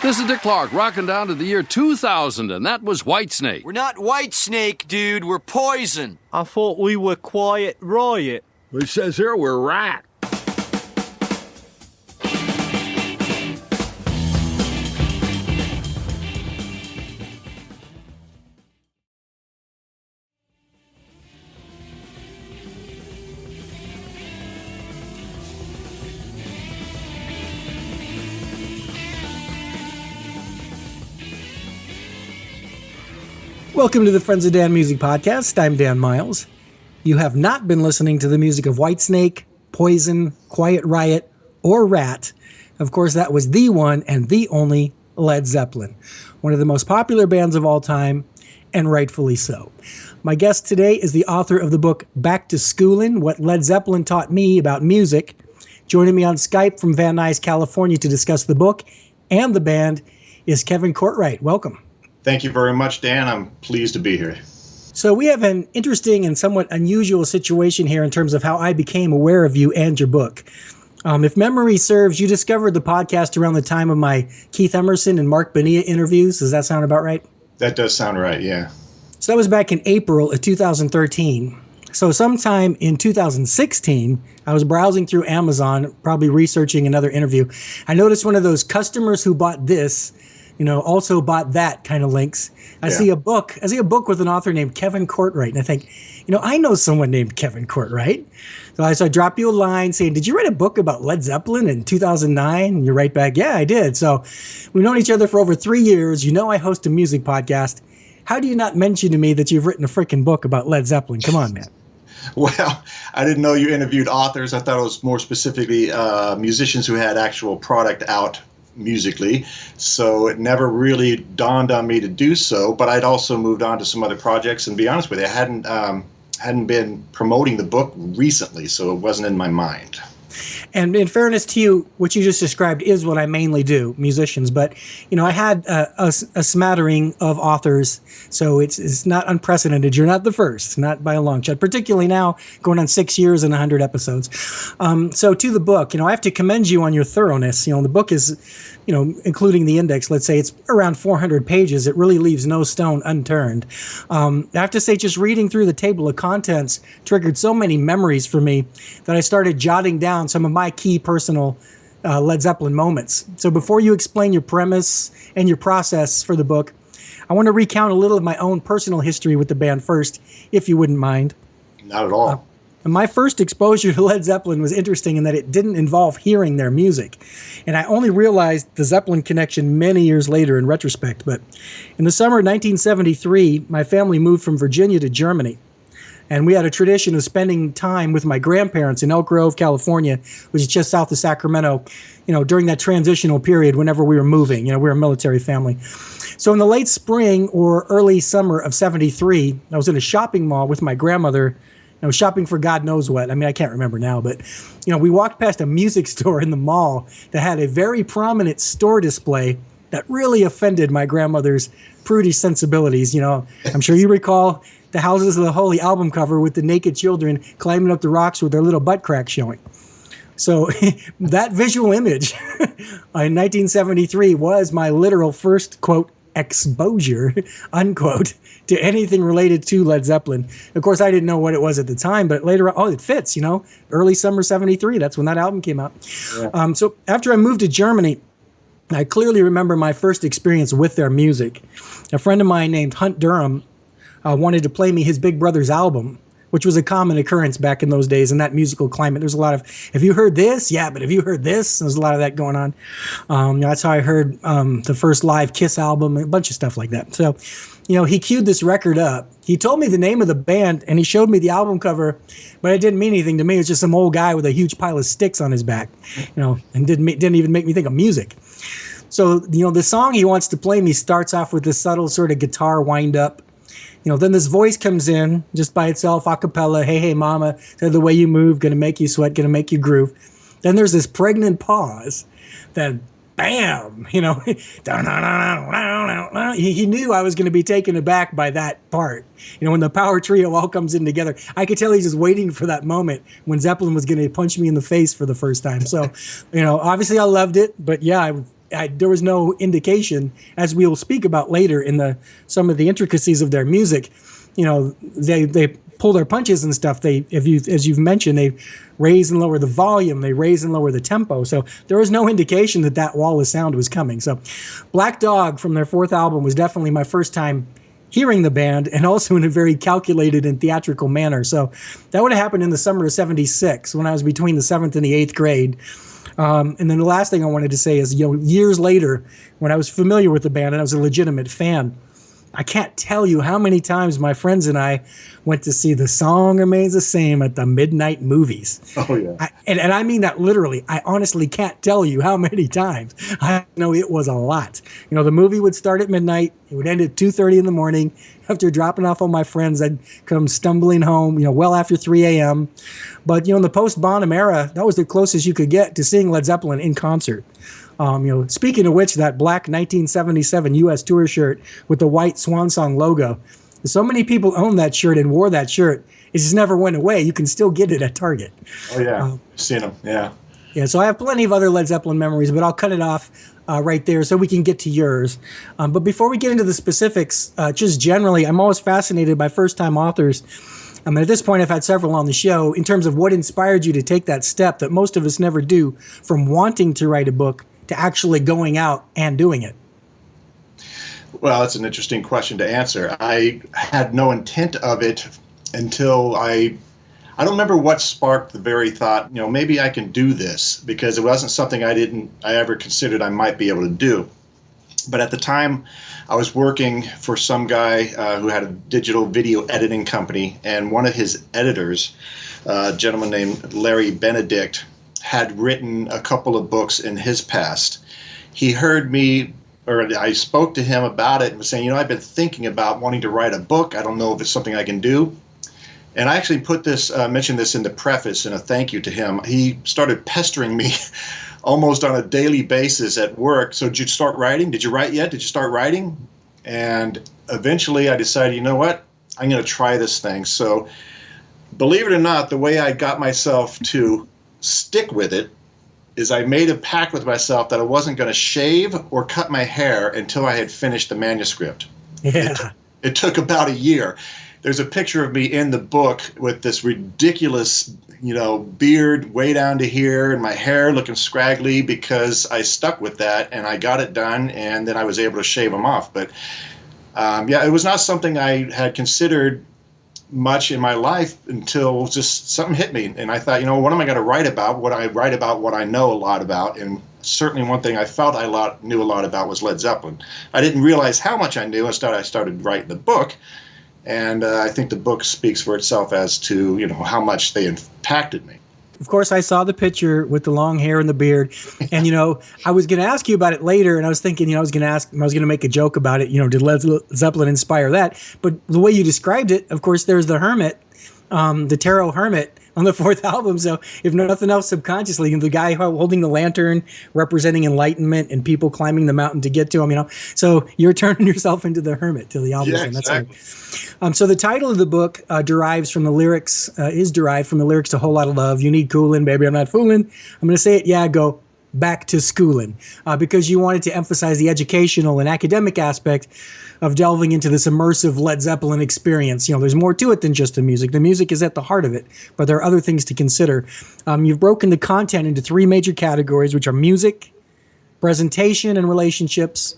This is Dick Clark, rocking down to the year 2000, and that was Whitesnake. We're not Whitesnake, dude. We're Poison. I thought we were Quiet Riot. It says here we're Rat. Welcome to the Friends of Dan Music Podcast. I'm Dan Miles. You have not been listening to the music of Whitesnake, Poison, Quiet Riot, or Rat. Of course, that was the one and the only Led Zeppelin, one of the most popular bands of all time, and rightfully so. My guest today is the author of the book Back to Schoolin', What Led Zeppelin Taught Me About Music. Joining me on Skype from Van Nuys, California to discuss the book and the band is Kevin Courtright. Welcome. Thank you very much, Dan. I'm pleased to be here. So we have an interesting and somewhat unusual situation here in terms of how I became aware of you and your book. If memory serves, you discovered the podcast around the time of my Keith Emerson and Mark Bonilla interviews. Does that sound about right? That does sound right, yeah. So that was back in April of 2013. So sometime in 2016, I was browsing through Amazon, probably researching another interview. I noticed one of those customers who bought this also bought that kind of links. I see a book with an author named Kevin Courtright, and I think, I know someone named Kevin Courtright. So I drop you a line saying, did you write a book about Led Zeppelin in 2009? And you write back, yeah, I did. So we've known each other for over 3 years. I host a music podcast. How do you not mention to me that you've written a freaking book about Led Zeppelin? Come on, man. Well, I didn't know you interviewed authors. I thought it was more specifically musicians who had actual product out musically, so it never really dawned on me to do so. But I'd also moved on to some other projects, and to be honest with you, I hadn't been promoting the book recently, so it wasn't in my mind. And in fairness to you, what you just described is what I mainly do, musicians. But, I had a smattering of authors, so it's not unprecedented. You're not the first, not by a long shot, particularly now going on 6 years and 100 episodes. So to the book, I have to commend you on your thoroughness. The book is, including the index, let's say it's around 400 pages. It really leaves no stone unturned. I have to say, just reading through the table of contents triggered so many memories for me that I started jotting down some of my key personal Led Zeppelin moments. So before you explain your premise and your process for the book, I want to recount a little of my own personal history with the band first, if you wouldn't mind. Not at all. My first exposure to Led Zeppelin was interesting in that it didn't involve hearing their music. And I only realized the Zeppelin connection many years later in retrospect. But in the summer of 1973, my family moved from Virginia to Germany. And we had a tradition of spending time with my grandparents in Elk Grove, California, which is just south of Sacramento, during that transitional period whenever we were moving. We're a military family. So in the late spring or early summer of 73, I was in a shopping mall with my grandmother, shopping for God knows what. I can't remember now, but, we walked past a music store in the mall that had a very prominent store display that really offended my grandmother's prudish sensibilities. I'm sure you recall the Houses of the Holy album cover with the naked children climbing up the rocks with their little butt crack showing. So that visual image in 1973 was my literal first, quote, exposure, unquote, to anything related to Led Zeppelin. Of course, I didn't know what it was at the time, but later on, it fits, early summer 73. That's when that album came out. Yeah. So after I moved to Germany, I clearly remember my first experience with their music. A friend of mine named Hunt Durham wanted to play me his Big Brother's album, which was a common occurrence back in those days in that musical climate. There's a lot of, have you heard this? Yeah, but have you heard this? There's a lot of that going on. That's how I heard the first live Kiss album, a bunch of stuff like that. So, he queued this record up. He told me the name of the band, and he showed me the album cover, but it didn't mean anything to me. It was just some old guy with a huge pile of sticks on his back, and didn't even make me think of music. So, the song he wants to play me starts off with this subtle sort of guitar wind up. Then this voice comes in just by itself, a cappella. Hey, hey, mama, the way you move, gonna make you sweat, gonna make you groove. Then there's this pregnant pause. Then, bam, he knew I was going to be taken aback by that part. When the power trio all comes in together, I could tell he's just waiting for that moment when Zeppelin was going to punch me in the face for the first time. So, obviously I loved it, but yeah, there was no indication, as we will speak about later in some of the intricacies of their music. You know, they pull their punches and stuff. As you've mentioned, they raise and lower the volume, they raise and lower the tempo. So there was no indication that wall of sound was coming. So Black Dog from their fourth album was definitely my first time hearing the band, and also in a very calculated and theatrical manner. So that would have happened in the summer of '76 when I was between the 7th and the 8th grade. And then the last thing I wanted to say is, years later, when I was familiar with the band and I was a legitimate fan, I can't tell you how many times my friends and I went to see The Song Remains the Same at the midnight movies. Oh, yeah. And I mean that literally. I honestly can't tell you how many times. I know it was a lot. The movie would start at midnight. It would end at 2:30 in the morning. After dropping off all my friends, I'd come stumbling home, well after 3 a.m. But, in the post-Bonham era, that was the closest you could get to seeing Led Zeppelin in concert. Speaking of which, that black 1977 U.S. tour shirt with the white Swan Song logo, so many people owned that shirt and wore that shirt. It just never went away. You can still get it at Target. Oh, yeah. Seen them, yeah. Yeah, so I have plenty of other Led Zeppelin memories, but I'll cut it off right there so we can get to yours. But before we get into the specifics, just generally, I'm always fascinated by first-time authors. At this point, I've had several on the show in terms of what inspired you to take that step that most of us never do, from wanting to write a book to actually going out and doing it. Well, that's an interesting question to answer. I had no intent of it until I don't remember what sparked the very thought, maybe I can do this, because it wasn't something I ever considered I might be able to do. But at the time, I was working for some guy who had a digital video editing company, and one of his editors, a gentleman named Larry Benedict, had written a couple of books in his past. He heard me, or I spoke to him about it and was saying, I've been thinking about wanting to write a book. I don't know if it's something I can do. And I actually mentioned this in the preface in a thank you to him. He started pestering me almost on a daily basis at work. So did you start writing? Did you write yet? Did you start writing? And eventually I decided, you know what? I'm going to try this thing. So believe it or not, the way I got myself to stick with it is I made a pact with myself that I wasn't going to shave or cut my hair until I had finished the manuscript. Yeah. It took about a year. There's a picture of me in the book with this ridiculous, beard way down to here and my hair looking scraggly because I stuck with that and I got it done, and then I was able to shave them off. But it was not something I had considered much in my life until just something hit me. And I thought, what am I going to write about? What I write about, what I know a lot about. And certainly one thing I felt I knew a lot about was Led Zeppelin. I didn't realize how much I knew until I started writing the book. And I think the book speaks for itself as to, how much they impacted me. Of course, I saw the picture with the long hair and the beard. And, I was going to ask you about it later. And I was thinking, I was going to make a joke about it. Did Led Zeppelin inspire that? But the way you described it, of course, there's the hermit, the tarot hermit on the fourth album. So if nothing else, subconsciously, the guy holding the lantern representing enlightenment and people climbing the mountain to get to him, So you're turning yourself into the hermit till the album's end. Exactly. So the title of the book is derived from the lyrics to Whole Lotta Love. You need coolin', baby, I'm not fooling. I'm going to say it, go back to schoolin', because you wanted to emphasize the educational and academic aspect of delving into this immersive Led Zeppelin experience. There's more to it than just the music. The music is at the heart of it, but there are other things to consider. You've broken the content into three major categories, which are music, presentation and relationships,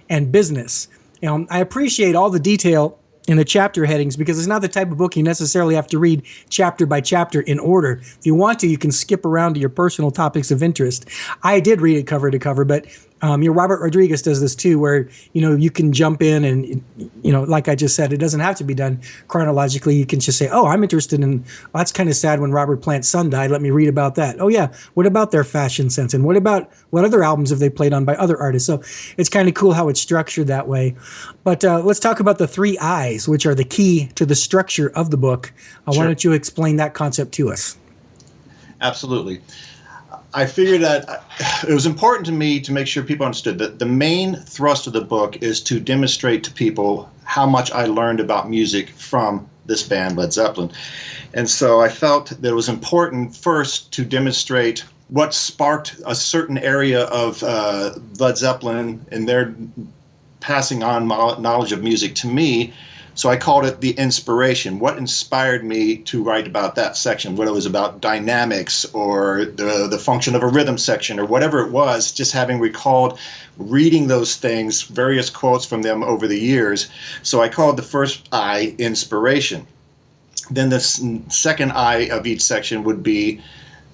and business. I appreciate all the detail in the chapter headings, because it's not the type of book you necessarily have to read chapter by chapter in order. If you want to, you can skip around to your personal topics of interest. I did read it cover to cover, but Robert Rodriguez does this too, where, you can jump in and, like I just said, it doesn't have to be done chronologically. You can just say, I'm interested in, that's kind of sad when Robert Plant's son died. Let me read about that. Oh yeah. What about their fashion sense? And what other albums have they played on by other artists? So it's kind of cool how it's structured that way. But let's talk about the 3 I's, which are the key to the structure of the book. Sure. Why don't you explain that concept to us? Absolutely. I figured that it was important to me to make sure people understood that the main thrust of the book is to demonstrate to people how much I learned about music from this band, Led Zeppelin. And so I felt that it was important first to demonstrate what sparked a certain area of Led Zeppelin and their passing on knowledge of music to me. So I called it the inspiration. What inspired me to write about that section, whether it was about dynamics or the function of a rhythm section or whatever it was, just having recalled reading those things, various quotes from them over the years. So I called the first I inspiration. Then the second I of each section would be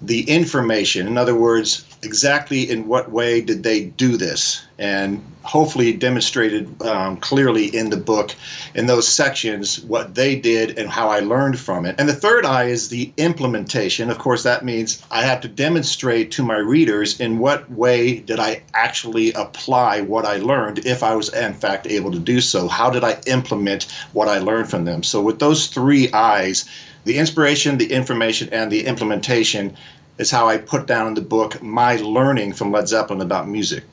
the information. In other words, exactly in what way did they do this? And hopefully demonstrated clearly in the book, in those sections, what they did and how I learned from it. And the third I is the implementation. Of course, that means I have to demonstrate to my readers in what way did I actually apply what I learned, if I was in fact able to do so. How did I implement what I learned from them? So with those three I's, the inspiration, the information, and the implementation is how I put down in the book my learning from Led Zeppelin about music.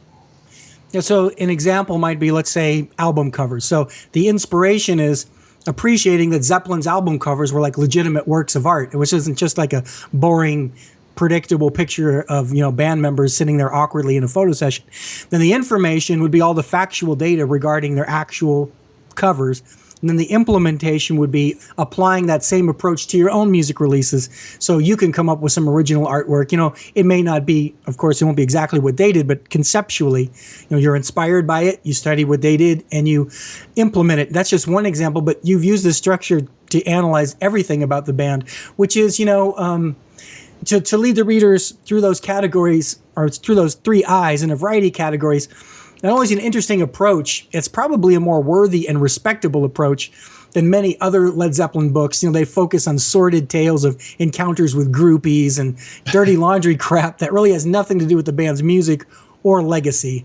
Yeah, so an example might be, let's say, album covers. So the inspiration is appreciating that Zeppelin's album covers were like legitimate works of art, which isn't just like a boring, predictable picture of, band members sitting there awkwardly in a photo session. Then the information would be all the factual data regarding their actual covers. And then the implementation would be applying that same approach to your own music releases so you can come up with some original artwork. It may not be, of course, it won't be exactly what they did, but conceptually, you're inspired by it, you study what they did, and you implement it. That's just one example, but you've used this structure to analyze everything about the band, which is, to lead the readers through those categories, or through those three I's in a variety of categories. Not only is it an interesting approach, it's probably a more worthy and respectable approach than many other Led Zeppelin books. They focus on sordid tales of encounters with groupies and dirty laundry crap that really has nothing to do with the band's music or legacy.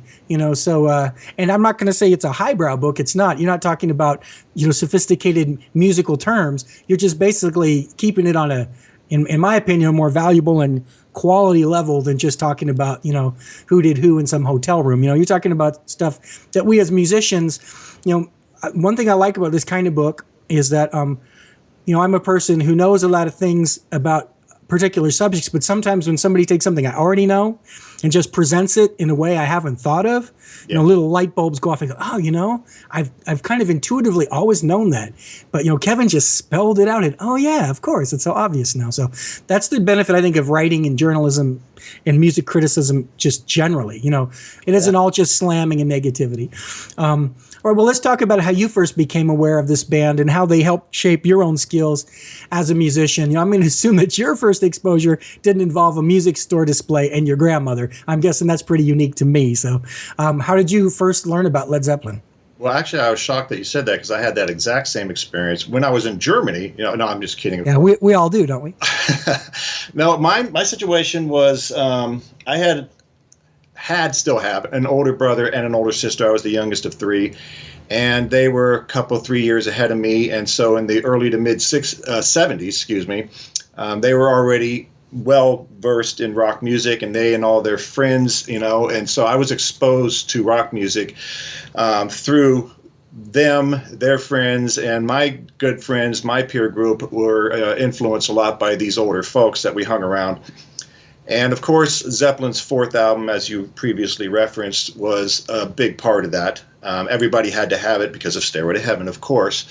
So, and I'm not going to say it's a highbrow book. It's not. You're not talking about, sophisticated musical terms. You're just basically keeping it on in my opinion, a more valuable and quality level than just talking about, who did who in some hotel room. You're talking about stuff that we as musicians, one thing I like about this kind of book is that, I'm a person who knows a lot of things about particular subjects, but sometimes when somebody takes something I already know and just presents it in a way I haven't thought of, little light bulbs go off and go, oh, I've kind of intuitively always known that, but Kevin just spelled it out and oh yeah, of course, it's so obvious now. So that's the benefit, I think, of writing and journalism and music criticism just generally. It isn't all just slamming and negativity. All right, well, let's talk about how you first became aware of this band and how they helped shape your own skills as a musician. I'm going to assume that your first exposure didn't involve a music store display and your grandmother. I'm guessing that's pretty unique to me. So how did you first learn about Led Zeppelin? Well, actually, I was shocked that you said that because I had that exact same experience when I was in Germany. No, I'm just kidding. Yeah, we all do, don't we? No, my situation was still have an older brother and an older sister. I was the youngest of three, and they were a couple, 3 years ahead of me. And so in the early to mid 70s, they were already well versed in rock music, and they and all their friends, and so I was exposed to rock music through them, their friends, and my good friends, my peer group were influenced a lot by these older folks that we hung around. And of course, Zeppelin's fourth album, as you previously referenced, was a big part of that. Everybody had to have it because of Stairway to Heaven, of course.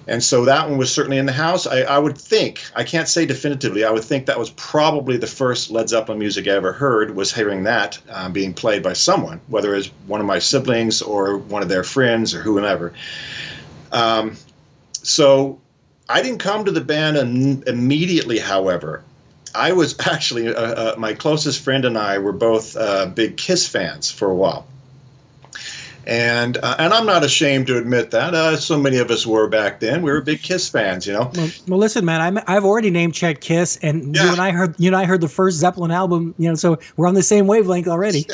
And so that one was certainly in the house. I would think, I can't say definitively, I would think that was probably the first Led Zeppelin music I ever heard, was hearing that being played by someone, whether it's one of my siblings or one of their friends or whomever. So I didn't come to the band immediately, however. I was actually, my closest friend and I were both big Kiss fans for a while. And I'm not ashamed to admit that. So many of us were back then. We were big Kiss fans, Well, listen, man, I've already name checked Kiss, and you and I heard the first Zeppelin album, so we're on the same wavelength already.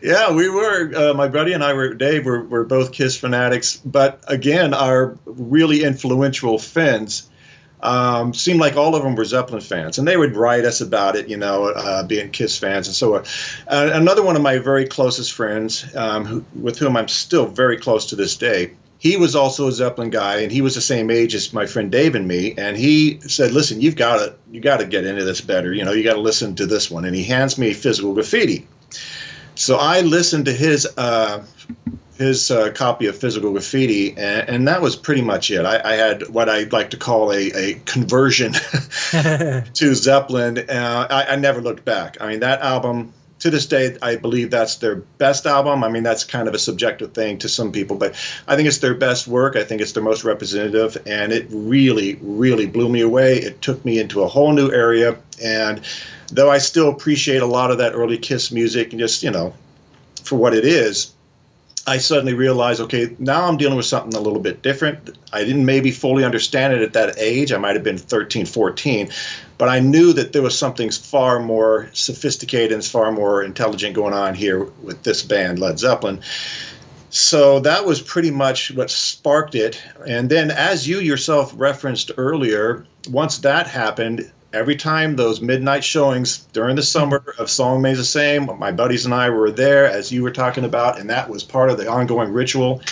Yeah, we were. My buddy and I Dave were both Kiss fanatics, but again, our really influential friends. Seemed like all of them were Zeppelin fans, and they would write us about it, being Kiss fans and so on. Another one of my very closest friends, with whom I'm still very close to this day, he was also a Zeppelin guy, and he was the same age as my friend Dave and me. And he said, "Listen, you got to get into this better. You know, you got to listen to this one." And he hands me Physical Graffiti. So I listened to his copy of Physical Graffiti, and that was pretty much it. I had what I'd like to call a conversion to Zeppelin. I never looked back. I mean, that album, to this day, I believe that's their best album. I mean, that's kind of a subjective thing to some people, but I think it's their best work. I think it's their most representative, and it really, really blew me away. It took me into a whole new area, and though I still appreciate a lot of that early Kiss music, and just, you know, for what it is, I suddenly realized, okay, now I'm dealing with something a little bit different. I didn't maybe fully understand it at that age. I might have been 13, 14, but I knew that there was something far more sophisticated and far more intelligent going on here with this band, Led Zeppelin. So that was pretty much what sparked it. And then, as you yourself referenced earlier, once that happened, every time those midnight showings during the summer of Song Remains the Same, my buddies and I were there, as you were talking about, and that was part of the ongoing ritual.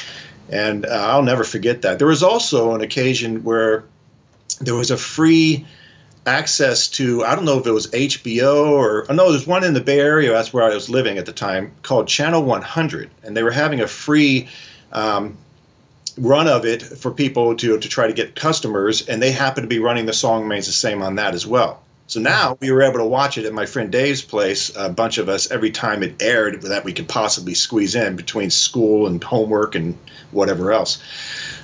And I'll never forget that. There was also an occasion where there was a free access to, I don't know if it was HBO or, oh no, there's one in the Bay Area, that's where I was living at the time, called Channel 100. And they were having a free run of it for people to try to get customers, and they happened to be running the Song Remains the Same on that as well. So now we were able to watch it at my friend Dave's place, a bunch of us, every time it aired that we could possibly squeeze in between school and homework and whatever else.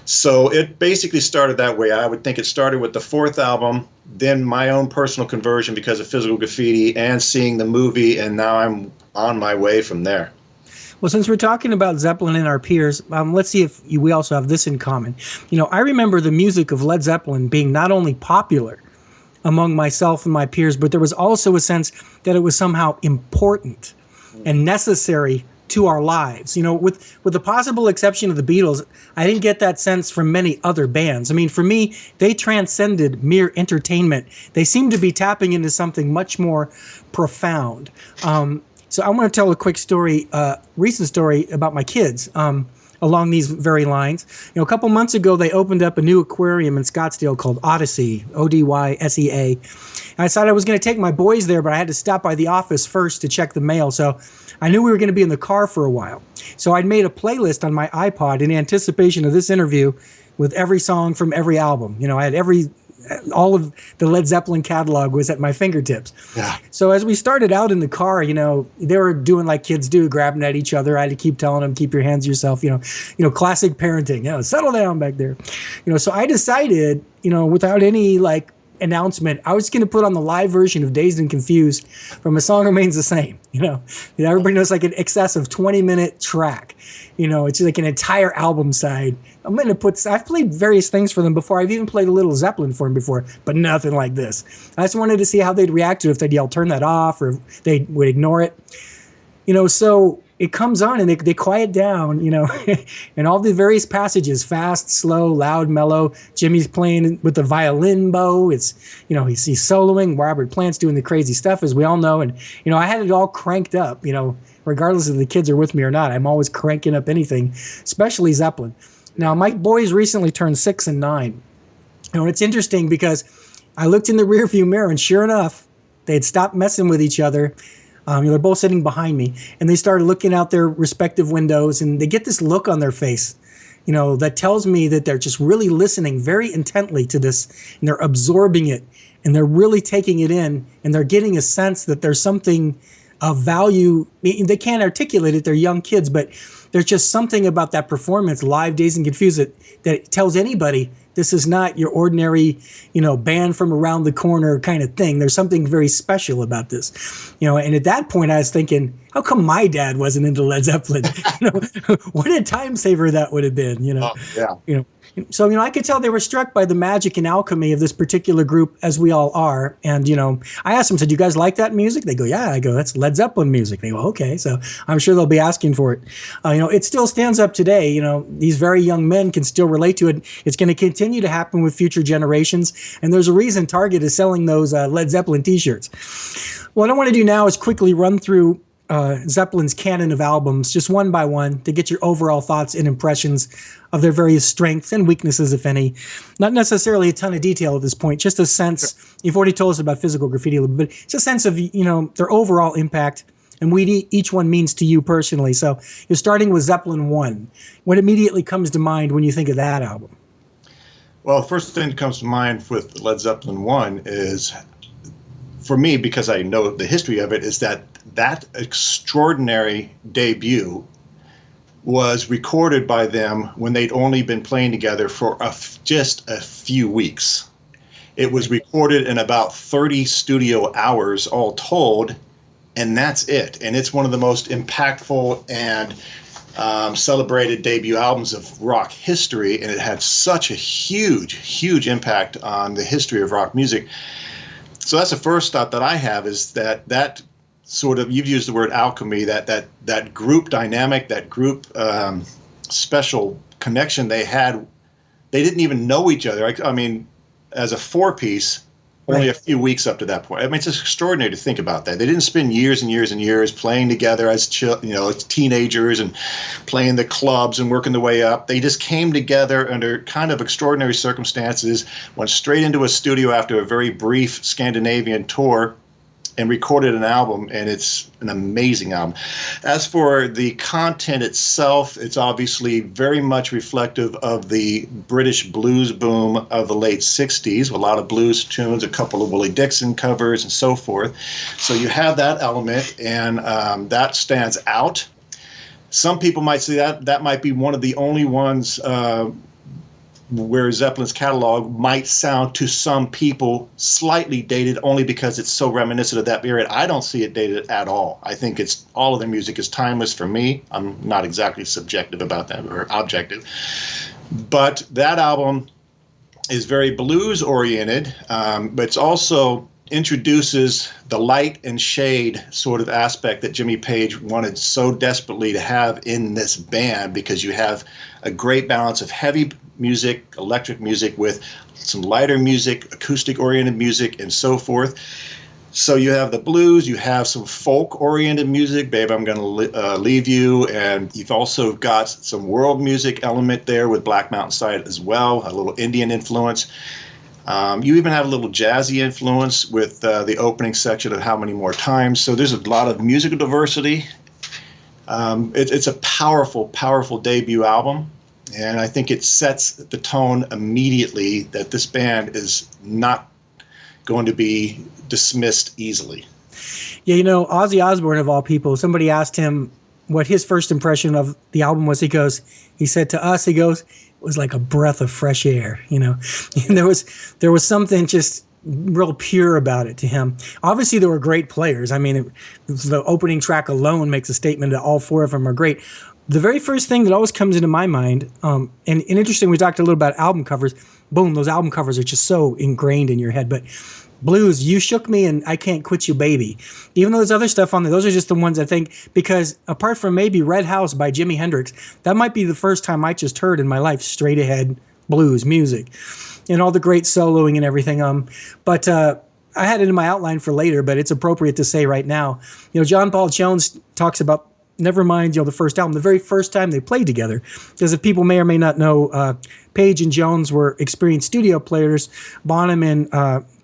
So it basically started that way. I would think it started with the fourth album, then my own personal conversion because of Physical Graffiti and seeing the movie, and now I'm on my way from there. Well, since we're talking about Zeppelin and our peers, let's see if we also have this in common. You know, I remember the music of Led Zeppelin being not only popular among myself and my peers, but there was also a sense that it was somehow important and necessary to our lives. You know, with the possible exception of the Beatles, I didn't get that sense from many other bands. I mean, for me, they transcended mere entertainment. They seemed to be tapping into something much more profound. So I want to tell a quick story, recent story about my kids along these very lines. You know, a couple months ago, they opened up a new aquarium in Scottsdale called Odyssey, Odyssea. And I decided I was going to take my boys there, but I had to stop by the office first to check the mail. So I knew we were going to be in the car for a while. So I'd made a playlist on my iPod in anticipation of this interview with every song from every album. You know, I had all of the Led Zeppelin catalog was at my fingertips. Yeah. So as we started out in the car, you know, they were doing like kids do, grabbing at each other. I had to keep telling them, keep your hands to yourself, you know, classic parenting, you know, settle down back there. You know, so I decided, you know, without any like announcement, I was going to put on the live version of Dazed and Confused from A Song Remains the Same. You know, everybody knows like an excess of 20-minute track. You know, it's like an entire album side. I'm going to I've played various things for them before. I've even played a little Zeppelin for them before, but nothing like this. I just wanted to see how they'd react to it, if they'd yell, turn that off, or if they would ignore it. You know, so it comes on and they quiet down, you know, and all the various passages, fast, slow, loud, mellow. Jimmy's playing with the violin bow. It's, you know, he's soloing. Robert Plant's doing the crazy stuff, as we all know. And, you know, I had it all cranked up, you know, regardless if the kids are with me or not. I'm always cranking up anything, especially Zeppelin. Now, my boys recently turned 6 and 9. You know, it's interesting because I looked in the rearview mirror, and sure enough, they had stopped messing with each other. You know, they're both sitting behind me, and they started looking out their respective windows, and they get this look on their face, you know, that tells me that they're just really listening very intently to this, and they're absorbing it, and they're really taking it in, and they're getting a sense that there's something of value. They can't articulate it, they're young kids, but there's just something about that performance, live, Dazed and Confused, that tells anybody this is not your ordinary, you know, band from around the corner kind of thing. There's something very special about this, you know. And at that point, I was thinking, how come my dad wasn't into Led Zeppelin? You know, what a time saver that would have been. You know, yeah. You know. So, you know, I could tell they were struck by the magic and alchemy of this particular group, as we all are. And, you know, I asked them, said, you guys like that music? They go, yeah. I go, that's Led Zeppelin music. They go, okay. So I'm sure they'll be asking for it. You know, it still stands up today. You know, these very young men can still relate to it. It's going to continue to happen with future generations. And there's a reason Target is selling those Led Zeppelin T-shirts. What I want to do now is quickly run through Zeppelin's canon of albums, just one by one, to get your overall thoughts and impressions of their various strengths and weaknesses, if any. Not necessarily a ton of detail at this point, just a sense. You've already told us about Physical Graffiti a little bit, but it's a sense of, their overall impact and what each one means to you personally. So you're starting with Zeppelin 1. What immediately comes to mind when you think of that album? Well, the first thing that comes to mind with Led Zeppelin 1 is, for me, because I know the history of it, is that extraordinary debut was recorded by them when they'd only been playing together for just a few weeks. It was recorded in about 30 studio hours all told, and that's it. And it's one of the most impactful and celebrated debut albums of rock history, and it had such a huge, huge impact on the history of rock music. So that's the first thought that I have, is that sort of, you've used the word alchemy, that group dynamic, that group special connection they had. They didn't even know each other. I mean, as a four-piece, only a few weeks up to that point. I mean, it's just extraordinary to think about that. They didn't spend years and years and years playing together as teenagers and playing the clubs and working their way up. They just came together under kind of extraordinary circumstances, went straight into a studio after a very brief Scandinavian tour, and recorded an album, and it's an amazing album. As for the content itself, it's obviously very much reflective of the British blues boom of the late 60s, with a lot of blues tunes, a couple of Willie Dixon covers, and so forth. So you have that element, and that stands out. Some people might say that might be one of the only ones where Zeppelin's catalog might sound to some people slightly dated, only because it's so reminiscent of that period. I don't see it dated at all. I think all of their music is timeless for me. I'm not exactly subjective about that, or objective. But that album is very blues oriented, but it's also introduces the light and shade sort of aspect that Jimmy Page wanted so desperately to have in this band, because you have a great balance of heavy music, electric music, with some lighter music, acoustic-oriented music, and so forth. So you have the blues, you have some folk-oriented music, Babe, I'm Gonna Leave You, and you've also got some world music element there with Black Mountain Side as well, a little Indian influence. You even have a little jazzy influence with the opening section of How Many More Times. So there's a lot of musical diversity. It's a powerful, powerful debut album. And I think it sets the tone immediately that this band is not going to be dismissed easily. Yeah, Ozzy Osbourne, of all people, somebody asked him what his first impression of the album was. He said to us, it was like a breath of fresh air, And there was something just real pure about it to him. Obviously, there were great players. I mean, the opening track alone makes a statement that all four of them are great. The very first thing that always comes into my mind, and interesting, we talked a little about album covers. Boom, those album covers are just so ingrained in your head. But Blues, You Shook Me, and I Can't Quit You, Baby. Even though there's other stuff on there, those are just the ones I think, because apart from maybe Red House by Jimi Hendrix, that might be the first time I just heard in my life straight ahead blues music. And all the great soloing and everything. But I had it in my outline for later, but it's appropriate to say right now. John Paul Jones talks about, never mind, the first album, the very first time they played together. Because if people may or may not know, Page and Jones were experienced studio players. Bonham and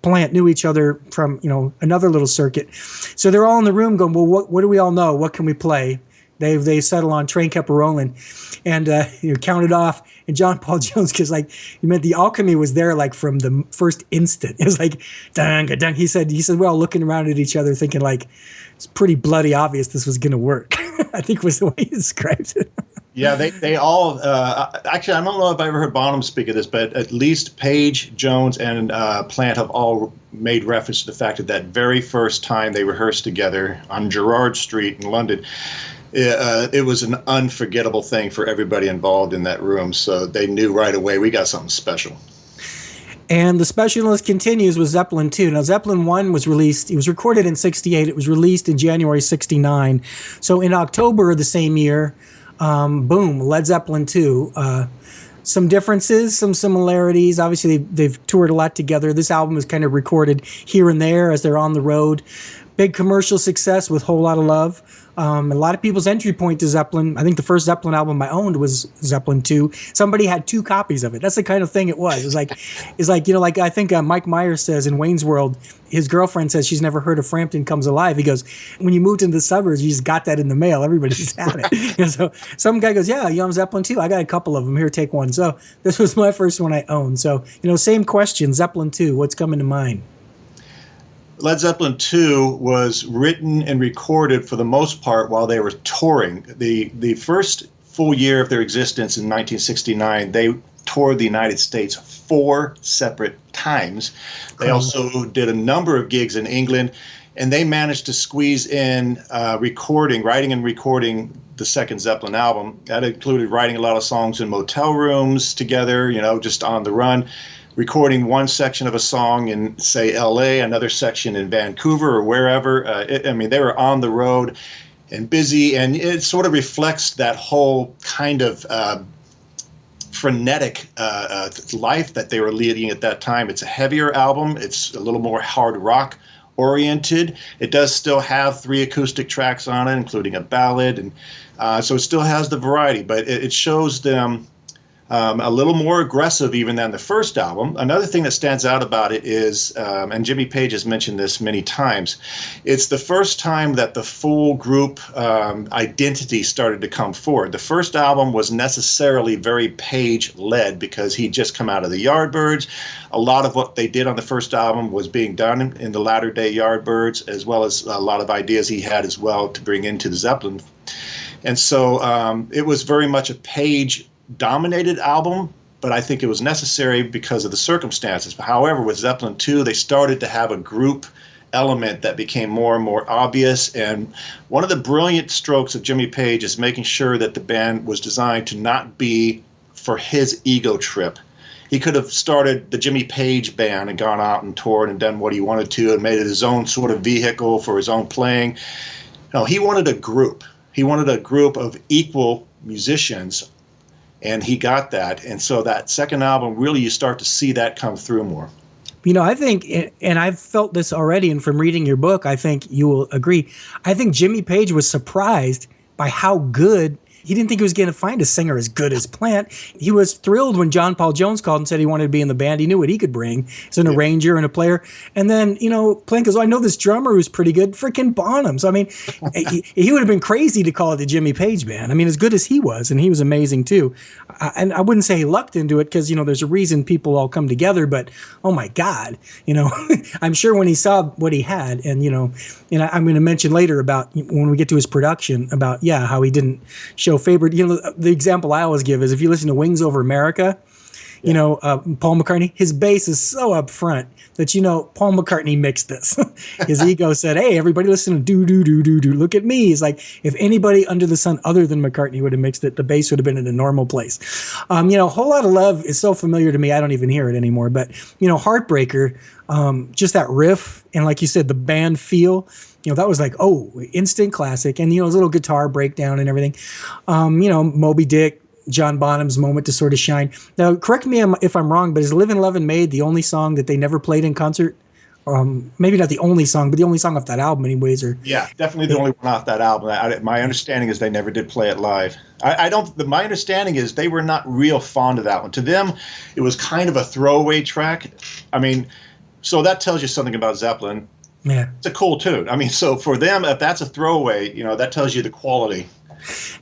Plant knew each other from, another little circuit. So they're all in the room going, well, what do we all know? What can we play? They settle on Train Kept A-Rollin', and counted off. And John Paul Jones, because he meant the alchemy was there from the first instant. It was like dang, dang. He said we're all looking around at each other, thinking it's pretty bloody obvious this was going to work. I think was the way he described it. Yeah, they all actually, I don't know if I ever heard Bonham speak of this, but at least Page, Jones, and Plant have all made reference to the fact that very first time they rehearsed together on Gerrard Street in London, it was an unforgettable thing for everybody involved in that room. So they knew right away, we got something special. And the specialist continues with Zeppelin 2. Now, Zeppelin 1 was released, it was recorded in 68. It was released in January 69. So in October of the same year, boom, Led Zeppelin 2. Some differences, some similarities. Obviously, they've toured a lot together. This album is kind of recorded here and there as they're on the road. Big commercial success with Whole Lotta Love. A lot of people's entry point to Zeppelin, I think the first Zeppelin album I owned was Zeppelin 2. Somebody had 2 copies of it. That's the kind of thing it was. It's like like I think Mike Myers says in Wayne's World, his girlfriend says she's never heard of Frampton Comes Alive. He goes, when you moved into the suburbs, you just got that in the mail. Everybody's had it. So some guy goes, yeah, you own Zeppelin 2? I got a couple of them. Here, take one. So this was my first one I owned. So, same question, Zeppelin 2, what's coming to mind? Led Zeppelin 2 was written and recorded for the most part while they were touring. The first full year of their existence in 1969, they toured the United States 4 separate times. They also did a number of gigs in England, and they managed to squeeze in writing and recording the second Zeppelin album. That included writing a lot of songs in motel rooms together, just on the run. Recording one section of a song in, say, L.A., another section in Vancouver or wherever. They were on the road and busy, and it sort of reflects that whole kind of frenetic life that they were leading at that time. It's a heavier album. It's a little more hard rock oriented. It does still have 3 acoustic tracks on it, including a ballad, and so it still has the variety, but it shows them a little more aggressive even than the first album. Another thing that stands out about it is, and Jimmy Page has mentioned this many times, it's the first time that the full group identity started to come forward. The first album was necessarily very Page-led because he'd just come out of the Yardbirds. A lot of what they did on the first album was being done in the latter-day Yardbirds, as well as a lot of ideas he had as well to bring into the Zeppelin. And so it was very much a Page-dominated album, but I think it was necessary because of the circumstances. However, with Zeppelin 2, they started to have a group element that became more and more obvious, and one of the brilliant strokes of Jimmy Page is making sure that the band was designed to not be for his ego trip. He could have started the Jimmy Page band and gone out and toured and done what he wanted to and made it his own sort of vehicle for his own playing. No, he wanted a group. He wanted a group of equal musicians, and he got that. And so that second album, really, you start to see that come through more. I think, and I've felt this already, and from reading your book, I think you will agree, I think Jimmy Page was surprised by how good. He didn't think he was going to find a singer as good as Plant. He was thrilled when John Paul Jones called and said he wanted to be in the band. He knew what he could bring as an arranger and a player. And then, Plant goes, I know this drummer who's pretty good, freaking Bonham. So, he would have been crazy to call it the Jimmy Page band. As good as he was, and he was amazing too. And I wouldn't say he lucked into it because, there's a reason people all come together. But, oh my God, I'm sure when he saw what he had, and, and I'm going to mention later about when we get to his production about, how he didn't show favorite. The example I always give is if you listen to Wings Over America, Paul McCartney, his bass is so up front that Paul McCartney mixed this. His ego said, hey, everybody listen to do do do do do. Look at me. He's like, if anybody under the sun other than McCartney would have mixed it, the bass would have been in a normal place. Whole Lot of Love is so familiar to me, I don't even hear it anymore. But Heartbreaker, just that riff and like you said, the band feel. That was like, instant classic. And, his little guitar breakdown and everything. Moby Dick, John Bonham's moment to sort of shine. Now, correct me if I'm wrong, but is Live and Love and Made the only song that they never played in concert? Maybe not the only song, but the only song off that album anyways. Yeah, definitely the only one off that album. My understanding is they never did play it live. My understanding is they were not real fond of that one. To them, it was kind of a throwaway track. So that tells you something about Zeppelin. Yeah, it's a cool tune. So for them, if that's a throwaway, that tells you the quality.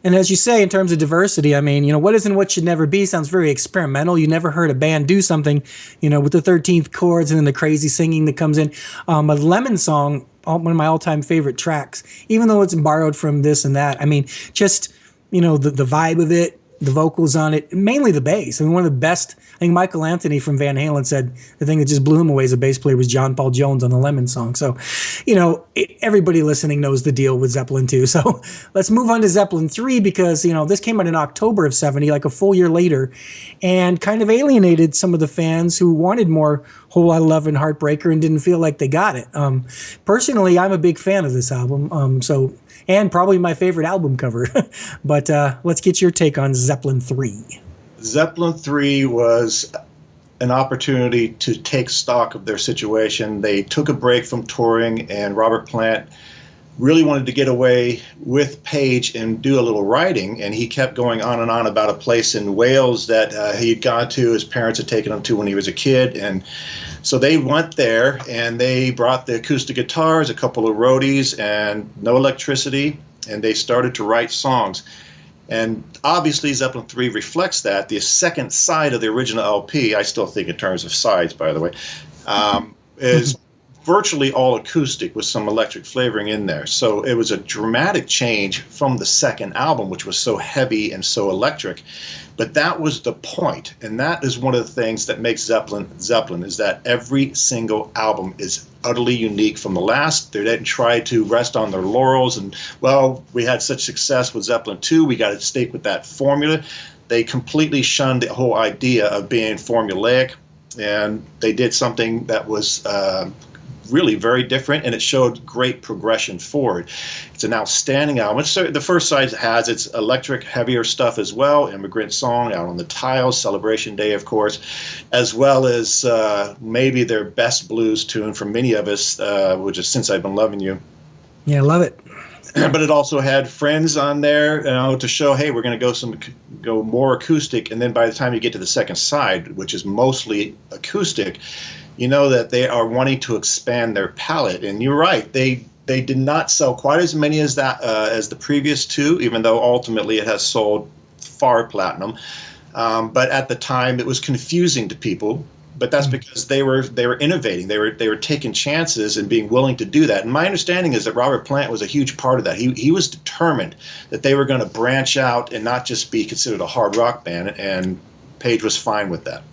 And as you say, in terms of diversity, What Is and What Should Never Be sounds very experimental. You never heard a band do something, with the 13th chords and then the crazy singing that comes in. A Lemon Song, one of my all-time favorite tracks, even though it's borrowed from this and that. Just, the vibe of it, the vocals on it, mainly the bass. One of the best, I think Michael Anthony from Van Halen said the thing that just blew him away as a bass player was John Paul Jones on the Lemon Song. So, everybody listening knows the deal with Zeppelin 2. So let's move on to Zeppelin 3 because, this came out in October of 70, like a full year later, and kind of alienated some of the fans who wanted more Whole Lot of Love and Heartbreaker and didn't feel like they got it. Personally, I'm a big fan of this album. And probably my favorite album cover. But let's get your take on Zeppelin 3. Zeppelin 3 was an opportunity to take stock of their situation. They took a break from touring, and Robert Plant really wanted to get away with Page and do a little writing, and he kept going on and on about a place in Wales that he'd gone to. His parents had taken him to when he was a kid, and so they went there, and they brought the acoustic guitars, a couple of roadies, and no electricity, and they started to write songs. And obviously Zeppelin 3 reflects that. The second side of the original LP, I still think in terms of sides, by the way, is virtually all acoustic with some electric flavoring in there. So it was a dramatic change from the second album, which was so heavy and so electric. But that was the point, and that is one of the things that makes Zeppelin, is that every single album is utterly unique from the last. They didn't try to rest on their laurels and, well, we had such success with Zeppelin 2, we got to stick with that formula. They completely shunned the whole idea of being formulaic, and they did something that was really very different, and it showed great progression forward. It's an outstanding album. The first side has its electric, heavier stuff as well, Immigrant Song, Out on the Tiles, Celebration Day, of course, as well as maybe their best blues tune for many of us, which is Since I've Been Loving You. Yeah, I love it. But it also had Friends on there, to show, hey, we're going to go more acoustic, and then by the time you get to the second side, which is mostly acoustic, you know that they are wanting to expand their palette. And you're right, they did not sell quite as many as the previous two, even though ultimately it has sold far platinum. But at the time, it was confusing to people. But that's because they were innovating. They were taking chances and being willing to do that. And my understanding is that Robert Plant was a huge part of that. He was determined that they were going to branch out and not just be considered a hard rock band. And Page was fine with that.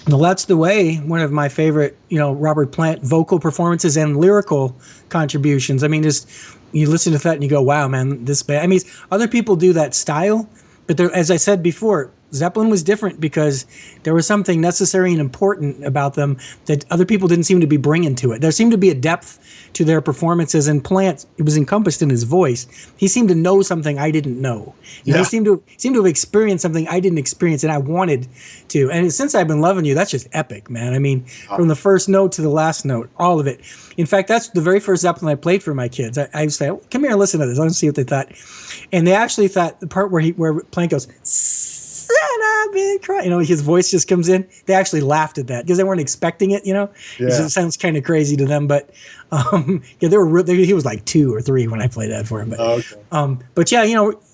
Well, that's the way. One of my favorite, Robert Plant vocal performances and lyrical contributions. I mean, just you listen to that and you go, wow, man, this band. I mean, other people do that style, but there, as I said before, Zeppelin was different because there was something necessary and important about them that other people didn't seem to be bringing to it. There seemed to be a depth to their performances, and Plant, it was encompassed in his voice. He seemed to know something I didn't know. Yeah. He seemed to have experienced something I didn't experience, and I wanted to. And Since I've Been Loving You, that's just epic, man. I mean, from the first note to the last note, all of it. In fact, that's the very first Zeppelin I played for my kids. I would say, come here and listen to this. I want to see what they thought. And they actually thought the part where Plant goes, I've been crying. His voice just comes in. They actually laughed at that because they weren't expecting it. Yeah. It sounds kind of crazy to them, but he was like 2 or 3 when I played that for him. But, but yeah,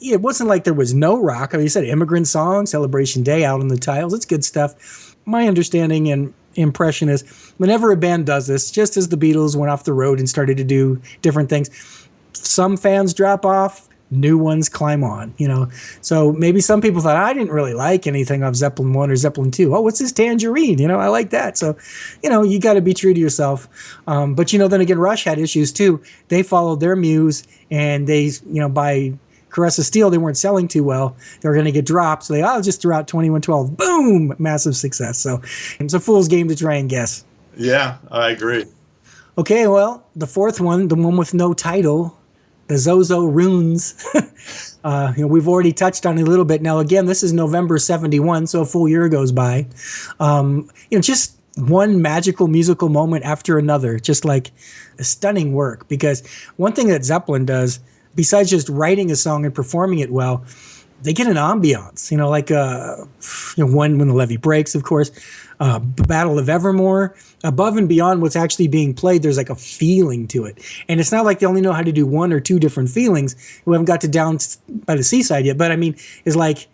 it wasn't like there was no rock. I mean, you said Immigrant Song, Celebration Day, Out on the Tiles. It's good stuff. My understanding and impression is whenever a band does this, just as the Beatles went off the road and started to do different things, some fans drop off. New ones climb on, So maybe some people thought, I didn't really like anything of Zeppelin 1 or Zeppelin 2. Oh, what's this Tangerine? I like that. So, you got to be true to yourself. But, then again, Rush had issues too. They followed their muse, and they, by Caress of Steel, they weren't selling too well. They were going to get dropped. So they just threw out 2112. Boom! Massive success. So it's a fool's game to try and guess. Yeah, I agree. Okay, well, the fourth one, the one with no title, the Zozo Runes, we've already touched on it a little bit. Now, again, this is November 71, so a full year goes by. Just one magical musical moment after another, just like a stunning work. Because one thing that Zeppelin does, besides just writing a song and performing it well, they get an ambiance, like When the Levee Breaks, of course, Battle of Evermore. Above and beyond what's actually being played, there's like a feeling to it. And it's not like they only know how to do 1 or 2 different feelings. We haven't got to Down by the Seaside yet, but I mean, it's like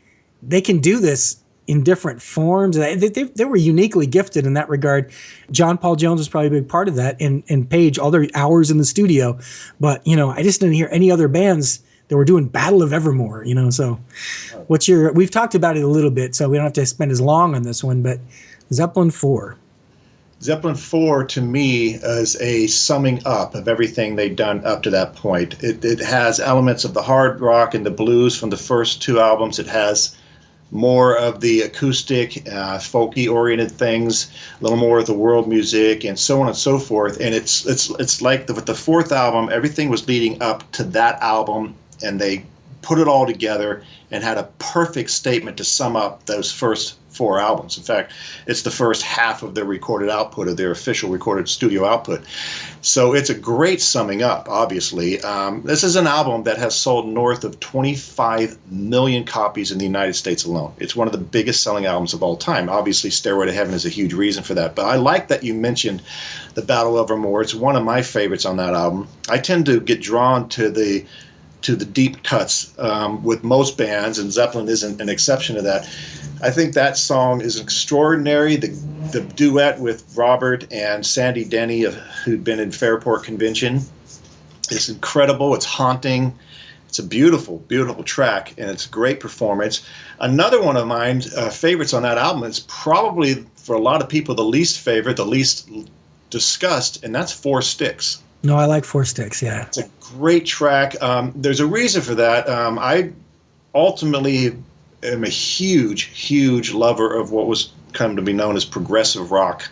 they can do this in different forms. They were uniquely gifted in that regard. John Paul Jones was probably a big part of that, and Page, all their hours in the studio. But, I just didn't hear any other bands that were doing Battle of Evermore, so we've talked about it a little bit, so we don't have to spend as long on this one, but Zeppelin 4. Zeppelin 4, to me, is a summing up of everything they'd done up to that point. It has elements of the hard rock and the blues from the first 2 albums. It has more of the acoustic, folky-oriented things, a little more of the world music, and so on and so forth. And it's like with the 4th album, everything was leading up to that album, and they put it all together and had a perfect statement to sum up those first 4 albums. In fact, it's the first half of their recorded output, of their official recorded studio output. So it's a great summing up, obviously. This is an album that has sold north of 25 million copies in the United States alone. It's one of the biggest selling albums of all time. Obviously, Stairway to Heaven is a huge reason for that. But I like that you mentioned The Battle Over More. It's one of my favorites on that album. I tend to get drawn to the deep cuts with most bands, and Zeppelin isn't an exception to that. I think that song is extraordinary. The duet with Robert and Sandy Denny, who'd been in Fairport Convention, is incredible. It's haunting. It's a beautiful, beautiful track, and it's a great performance. Another one of mine favorites on that album is probably, for a lot of people, the least favorite, the least discussed, and that's Four Sticks. No, I like Four Sticks, yeah. It's a great track. There's a reason for that. I ultimately am a huge, huge lover of what was come to be known as progressive rock.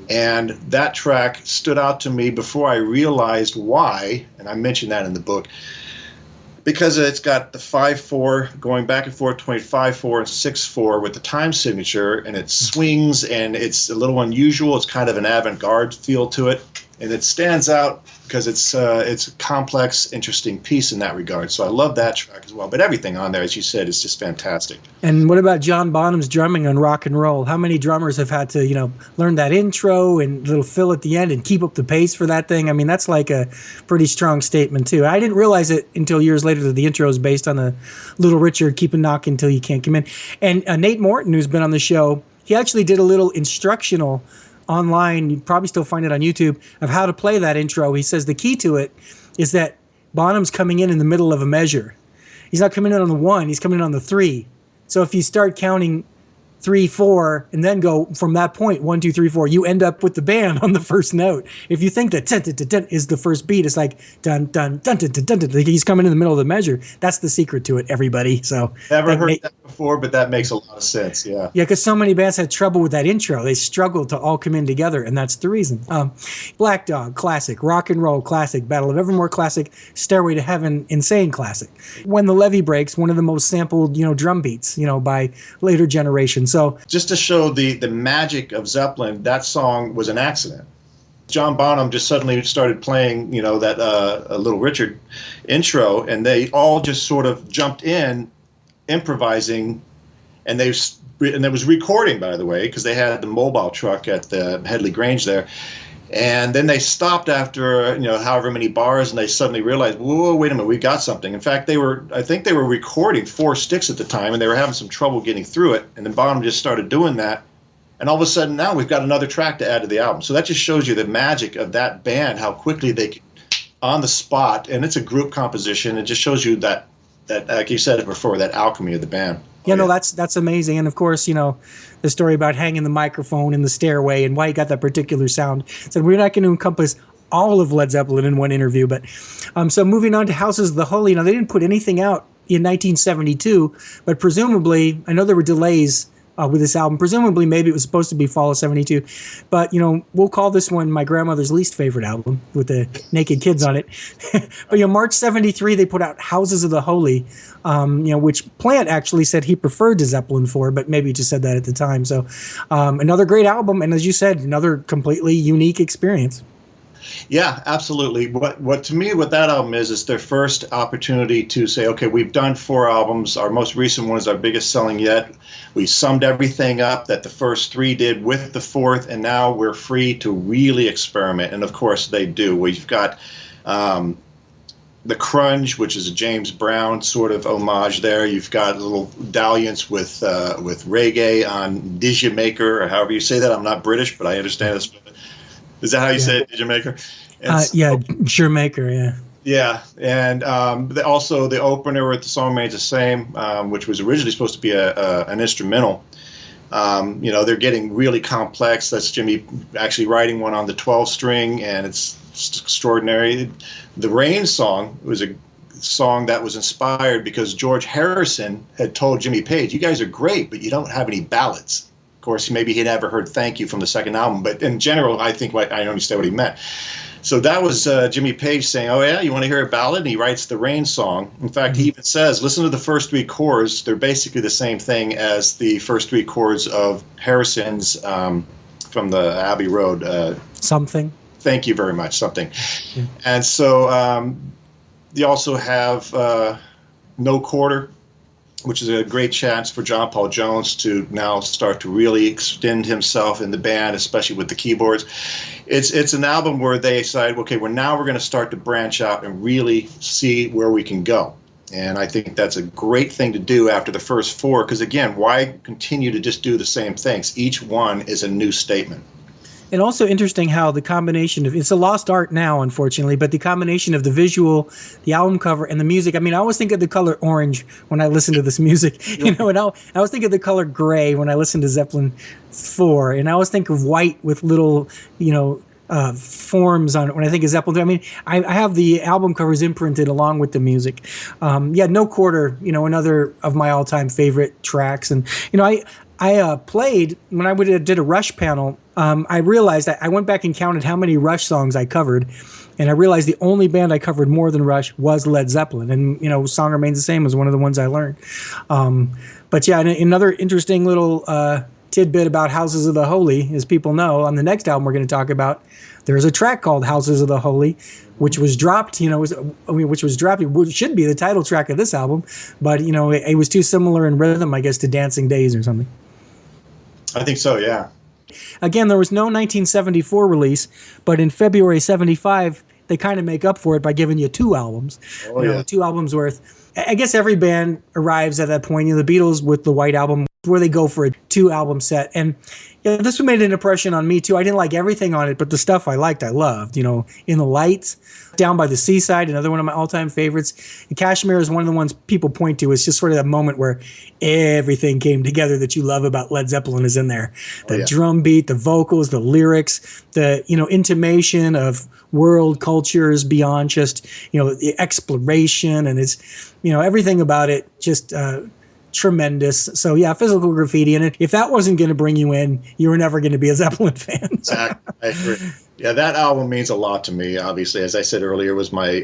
And that track stood out to me before I realized why, and I mentioned that in the book, because it's got the 5/4 going back and forth between 5/4 and 6/4 with the time signature, and it swings, and it's a little unusual. It's kind of an avant-garde feel to it, and it stands out because it's a complex, interesting piece in that regard. So I love that track as well. But everything on there, as you said, is just fantastic. And what about John Bonham's drumming on Rock and Roll? How many drummers have had to, learn that intro and little fill at the end and keep up the pace for that thing? I mean, that's like a pretty strong statement, too. I didn't realize it until years later that the intro is based on the Little Richard, Keep a Knockin' Till You Can't Come In. And Nate Morton, who's been on the show, he actually did a little instructional online, you probably still find it on YouTube, of how to play that intro. He says the key to it is that Bonham's coming in the middle of a measure. He's not coming in on the 1, he's coming in on the 3. So if you start counting 3, 4, and then go from that point, 1, 2, 3, 4, you end up with the band on the first note. If you think that dun, dun, dun, dun is the first beat, it's like dun, dun, dun, dun, dun, dun, dun. He's coming in the middle of the measure. That's the secret to it, everybody. So never heard that before, but that makes a lot of sense, yeah. Yeah, because so many bands had trouble with that intro. They struggled to all come in together, and that's the reason. Black Dog, classic. Rock and Roll, classic. Battle of Evermore, classic. Stairway to Heaven, insane classic. When the Levee Breaks, one of the most sampled, drum beats, by later generations. So just to show the magic of Zeppelin, that song was an accident. John Bonham just suddenly started playing, that Little Richard intro, and they all just sort of jumped in, improvising, and there was recording, by the way, because they had the mobile truck at the Headley Grange there. And then they stopped after, however many bars, and they suddenly realized, whoa, wait a minute, we got something. In fact, I think they were recording Four Sticks at the time, and they were having some trouble getting through it. And then Bonham just started doing that. And all of a sudden now we've got another track to add to the album. So that just shows you the magic of that band, how quickly they can, on the spot, and it's a group composition. It just shows you that like you said before, that alchemy of the band. Yeah, no, that's amazing. And of course, the story about hanging the microphone in the stairway and why he got that particular sound. So we're not going to encompass all of Led Zeppelin in one interview, but so moving on to Houses of the Holy. Now, they didn't put anything out in 1972, but presumably, I know there were delays with this album. Presumably, maybe it was supposed to be fall of 72, but we'll call this one my grandmother's least favorite album with the naked kids on it. But March 73, they put out Houses of the Holy, which Plant actually said he preferred to Zeppelin 4, but maybe just said that at the time. So another great album, and as you said, another completely unique experience. Yeah, absolutely. What to me, what that album is their first opportunity to say, okay, we've done 4 albums. Our most recent one is our biggest selling yet. We summed everything up that the first 3 did with the 4th, and now we're free to really experiment. And of course, they do. We've got the Crunge, which is a James Brown sort of homage there. You've got little dalliance with reggae on Digi Maker, or however you say that. I'm not British, but I understand this. Is that how you say it, Jamaica? Jamaica, yeah. Yeah, and also the opener with The Song Remains the Same, which was originally supposed to be an instrumental. They're getting really complex. That's Jimmy actually writing one on the 12-string, and it's extraordinary. The Rain song was a song that was inspired because George Harrison had told Jimmy Page, you guys are great, but you don't have any ballads. Of course, maybe he'd never heard Thank You from the second album, but in general, I think I understand what he meant. So that was Jimmy Page saying, "Oh yeah, you want to hear a ballad?" And he writes the Rain song. In fact, he even says, "Listen to the first three chords. They're basically the same thing as the first three chords of Harrison's from the Abbey Road." Something. Thank you very much. Something. Yeah. And so you also have No Quarter, which is a great chance for John Paul Jones to now start to really extend himself in the band, especially with the keyboards. It's an album where they decide, okay, we're going to start to branch out and really see where we can go. And I think that's a great thing to do after the first four, because again, why continue to just do the same things? Each one is a new statement. And also interesting how the combination of, it's a lost art now, unfortunately, but the combination of the visual, the album cover, and the music. I mean, I always think of the color orange when I listen to this music, you know, and I always think of the color gray when I listen to Zeppelin 4, and I always think of white with little, you know, forms on it when I think of Zeppelin 3. I mean, I have the album covers imprinted along with the music. No Quarter, you know, another of my all-time favorite tracks. And, you know, I played, when I did a Rush panel, I realized that I went back and counted how many Rush songs I covered, and I realized the only band I covered more than Rush was Led Zeppelin. And, you know, Song Remains the Same was one of the ones I learned. But yeah, another interesting little tidbit about Houses of the Holy, as people know, on the next album we're going to talk about, there's a track called Houses of the Holy, which was dropped, you know, which should be the title track of this album, but, you know, it was too similar in rhythm, I guess, to Dancing Days or something. I think so, yeah. Again, there was no 1974 release, but in February 75, they kind of make up for it by giving you two albums. Oh, yeah. 2 albums worth. I guess every band arrives at that point. You know, the Beatles with the White Album, where they go for a 2-album set. And yeah, this made an impression on me too. I didn't like everything on it, but the stuff I liked, I loved. You know, In the Lights, Down by the Seaside, another one of my all-time favorites. And Kashmir is one of the ones people point to. It's just sort of that moment where everything came together that you love about Led Zeppelin is in there. The drum beat, the vocals, the lyrics, the, you know, intimation of world cultures beyond just, you know, the exploration, and it's, you know, everything about it just tremendous. So yeah, Physical Graffiti, and if that wasn't going to bring you in, you were never going to be a Zeppelin fan. Exactly. I agree. Yeah, that album means a lot to me. Obviously, as I said earlier, was my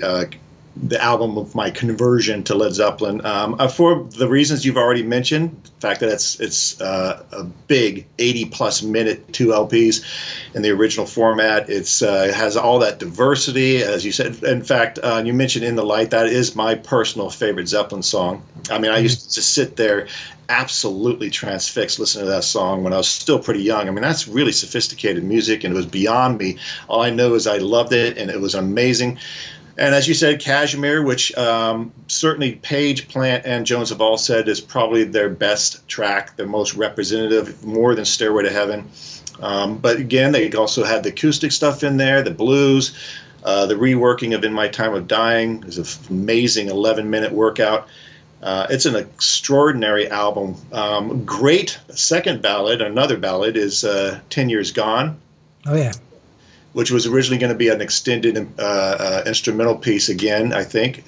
the album of my conversion to Led Zeppelin, for the reasons you've already mentioned. The fact that it's a big 80-plus minute 2 LPs in the original format. It has all that diversity, as you said. In fact, you mentioned In the Light. That is my personal favorite Zeppelin song. I mean, I used to sit there absolutely transfixed listening to that song when I was still pretty young. I mean, that's really sophisticated music, and it was beyond me. All I know is I loved it, and it was amazing. And as you said, Kashmir, which certainly Page, Plant, and Jones have all said is probably their best track, their most representative, more than Stairway to Heaven. But again, they also had the acoustic stuff in there, the blues, the reworking of In My Time of Dying is an amazing 11-minute workout. It's an extraordinary album. Great second ballad, another ballad, is 10 Years Gone. Oh, yeah. Which was originally going to be an extended instrumental piece again, I think.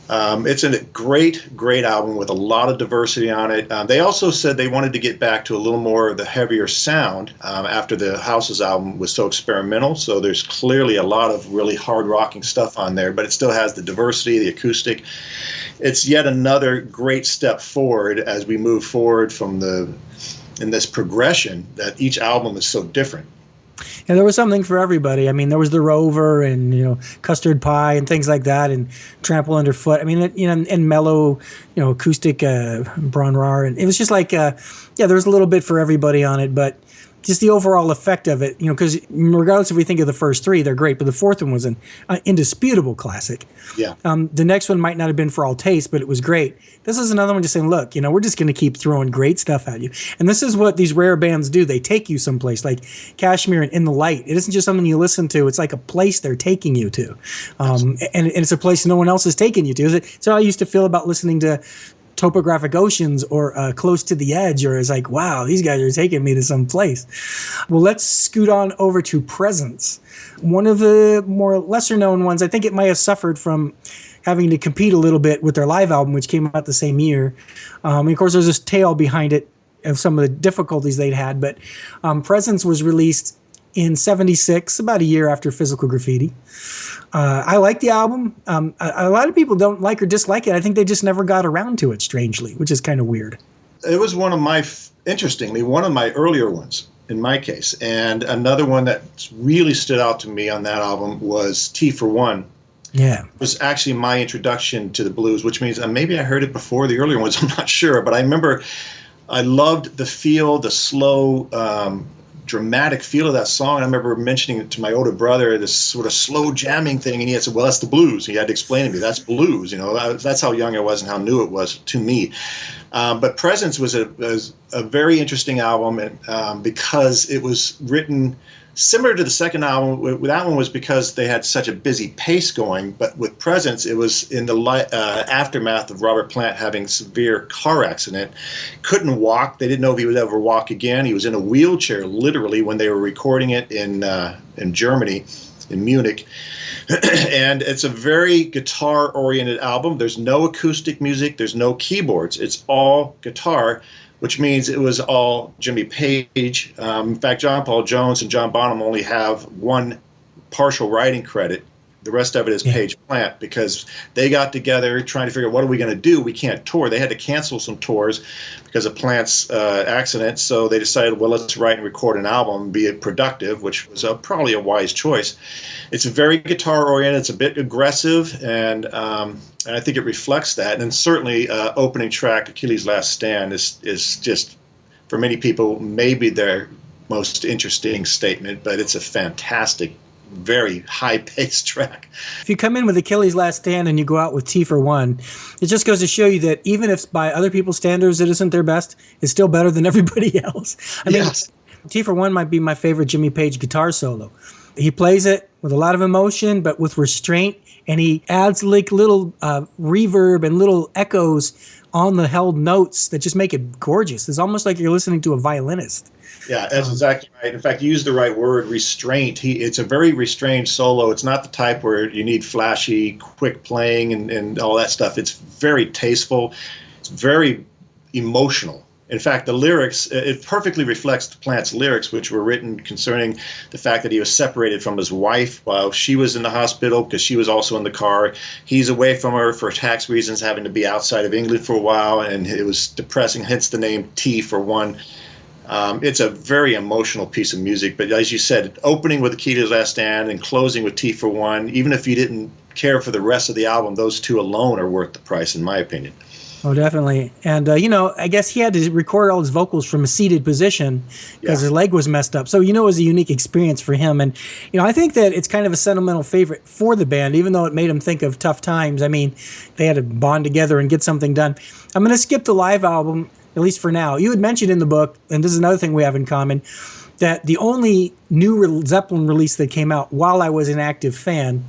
It's a great album with a lot of diversity on it. They also said they wanted to get back to a little more of the heavier sound after the Houses album was so experimental. So there's clearly a lot of really hard-rocking stuff on there, but it still has the diversity, the acoustic. It's yet another great step forward as we move forward in this progression that each album is so different. And there was something for everybody. I mean, there was the Rover and, you know, Custard Pie and things like that, and Trample Underfoot. I mean, you know, and mellow, you know, acoustic Bron Rar. And it was just like, there was a little bit for everybody on it, but just the overall effect of it, you know, because regardless if we think of the first 3, they're great, but the fourth one was an indisputable classic. Yeah. The next one might not have been for all taste, but it was great. This is another one just saying, look, you know, we're just going to keep throwing great stuff at you. And this is what these rare bands do. They take you someplace, like Kashmir and In the Light. It isn't just something you listen to. It's like a place they're taking you to. And it's a place no one else is taking you to. It's how I used to feel about listening to Topographic Oceans or Close to the Edge, or it's like, wow, these guys are taking me to some place. Well, let's scoot on over to Presence. One of the more lesser known ones. I think it might have suffered from having to compete a little bit with their live album, which came out the same year. And of course, there's this tale behind it of some of the difficulties they'd had. But Presence was released in 76, about a year after Physical Graffiti. I like the album. A lot of people don't like or dislike it. I think they just never got around to it, strangely, which is kind of weird. It was interestingly, one of my earlier ones in my case. And another one that really stood out to me on that album was T for One. Yeah. It was actually my introduction to the blues, which means maybe I heard it before the earlier ones. I'm not sure. But I remember I loved the feel, the slow, dramatic feel of that song. I remember mentioning it to my older brother, this sort of slow jamming thing, and he had said, well, that's the blues. He had to explain to me, that's blues. That's how young I was and how new it was to me. But Presence was a very interesting album because it was written similar to the second album. That one was because they had such a busy pace going, but with Presence, it was in the aftermath of Robert Plant having a severe car accident. Couldn't walk. They didn't know if he would ever walk again. He was in a wheelchair, literally, when they were recording it in Germany, in Munich. And it's a very guitar-oriented album. There's no acoustic music. There's no keyboards. It's all guitar, which means it was all Jimmy Page. In fact, John Paul Jones and John Bonham only have one partial writing credit. The rest of it is Page Plant, because they got together trying to figure out what are we going to do. We can't tour. They had to cancel some tours because of Plant's accident. So they decided, well, let's write and record an album and be productive, which was probably a wise choice. It's very guitar-oriented. It's a bit aggressive, and I think it reflects that. And certainly opening track, Achilles' Last Stand, is just, for many people, maybe their most interesting statement, but it's a fantastic, very high-paced track. If you come in with Achilles' Last Stand and you go out with T for One, it just goes to show you that even if by other people's standards it isn't their best, it's still better than everybody else. I mean, T for One might be my favorite Jimmy Page guitar solo. He plays it with a lot of emotion, but with restraint, and he adds like little reverb and little echoes on the held notes that just make it gorgeous. It's almost like you're listening to a violinist. Yeah, that's exactly right. In fact, you used the right word, restraint. It's a very restrained solo. It's not the type where you need flashy, quick playing and all that stuff. It's very tasteful. It's very emotional. In fact, the lyrics, it perfectly reflects the Plant's lyrics, which were written concerning the fact that he was separated from his wife while she was in the hospital because she was also in the car. He's away from her for tax reasons, having to be outside of England for a while, and it was depressing, hence the name T for One. It's a very emotional piece of music, but as you said, opening with Achilles' Last Stand and closing with T for One, even if you didn't care for the rest of the album, those two alone are worth the price, in my opinion. Oh, definitely. And, I guess he had to record all his vocals from a seated position because his leg was messed up. So, it was a unique experience for him. And, I think that it's kind of a sentimental favorite for the band, even though it made him think of tough times. I mean, they had to bond together and get something done. I'm going to skip the live album, at least for now. You had mentioned in the book, and this is another thing we have in common, that the only new Zeppelin release that came out while I was an active fan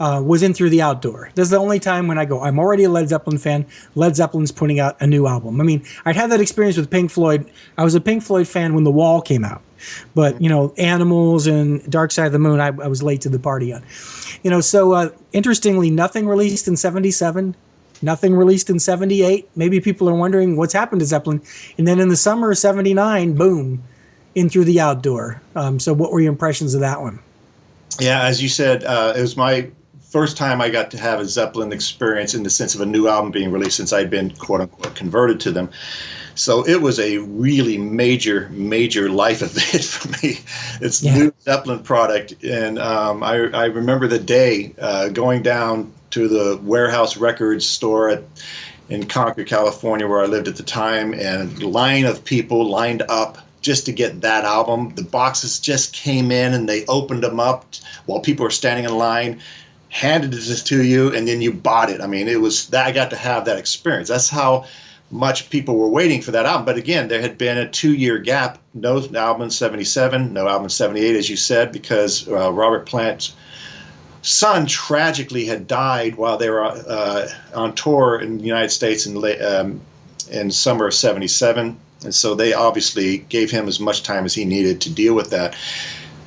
was in Through the Outdoor. This is the only time when I go, I'm already a Led Zeppelin fan. Led Zeppelin's putting out a new album. I mean, I'd had that experience with Pink Floyd. I was a Pink Floyd fan when The Wall came out. But, Animals and Dark Side of the Moon, I was late to the party on. So interestingly, nothing released in 77. Nothing released in 78. Maybe people are wondering what's happened to Zeppelin. And then in the summer of 79, boom, in Through the Outdoor. So what were your impressions of that one? Yeah, as you said, it was my first time I got to have a Zeppelin experience in the sense of a new album being released since I'd been, quote unquote, converted to them. So it was a really major life event for me. It's new Zeppelin product. And I remember the day going down to the Warehouse Records store in Concord, California, where I lived at the time, and a line of people lined up just to get that album. The boxes just came in and they opened them up while people were standing in line, handed it to you, and then you bought it. I mean, it was that I got to have that experience. That's how much people were waiting for that album. But again, there had been a 2-year gap. No album in 77, no album in 78, as you said, because Robert Plant's son tragically had died while they were on tour in the United States in summer of 77. And so they obviously gave him as much time as he needed to deal with that.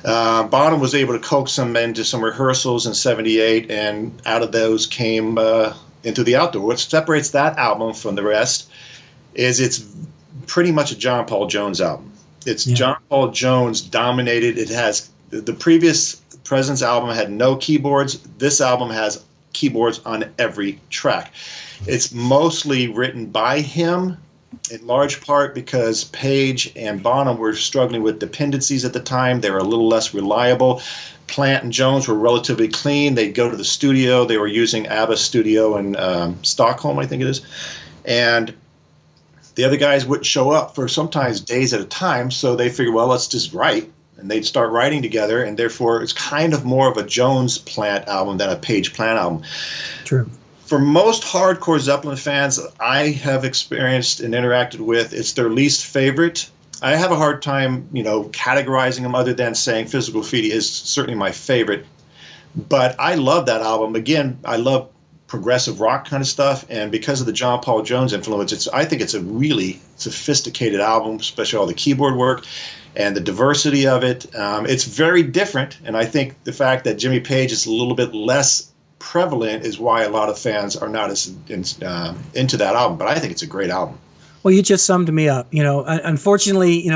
Bonham was able to coax him into some rehearsals in 78, and out of those came Into the Outdoor. What separates that album from the rest is it's pretty much a John Paul Jones album. It's John Paul Jones dominated. It has the previous President's album had no keyboards. This album has keyboards on every track. It's mostly written by him, in large part because Page and Bonham were struggling with dependencies at the time. They were a little less reliable. Plant and Jones were relatively clean. They'd go to the studio. They were using ABBA studio in Stockholm, I think it is. And the other guys wouldn't show up for sometimes days at a time, so they figured, well, let's just write. And they'd start writing together, and therefore it's kind of more of a Jones-Plant album than a Page-Plant album. True. For most hardcore Zeppelin fans I have experienced and interacted with, it's their least favorite. I have a hard time, categorizing them other than saying Physical Graffiti is certainly my favorite. But I love that album. Again, I love progressive rock kind of stuff, and because of the John Paul Jones influence, I think it's a really sophisticated album, especially all the keyboard work and the diversity of it. It's very different, and I think the fact that Jimmy Page is a little bit less prevalent is why a lot of fans are not as into that album. But I think it's a great album. Well, you just summed me up. Unfortunately,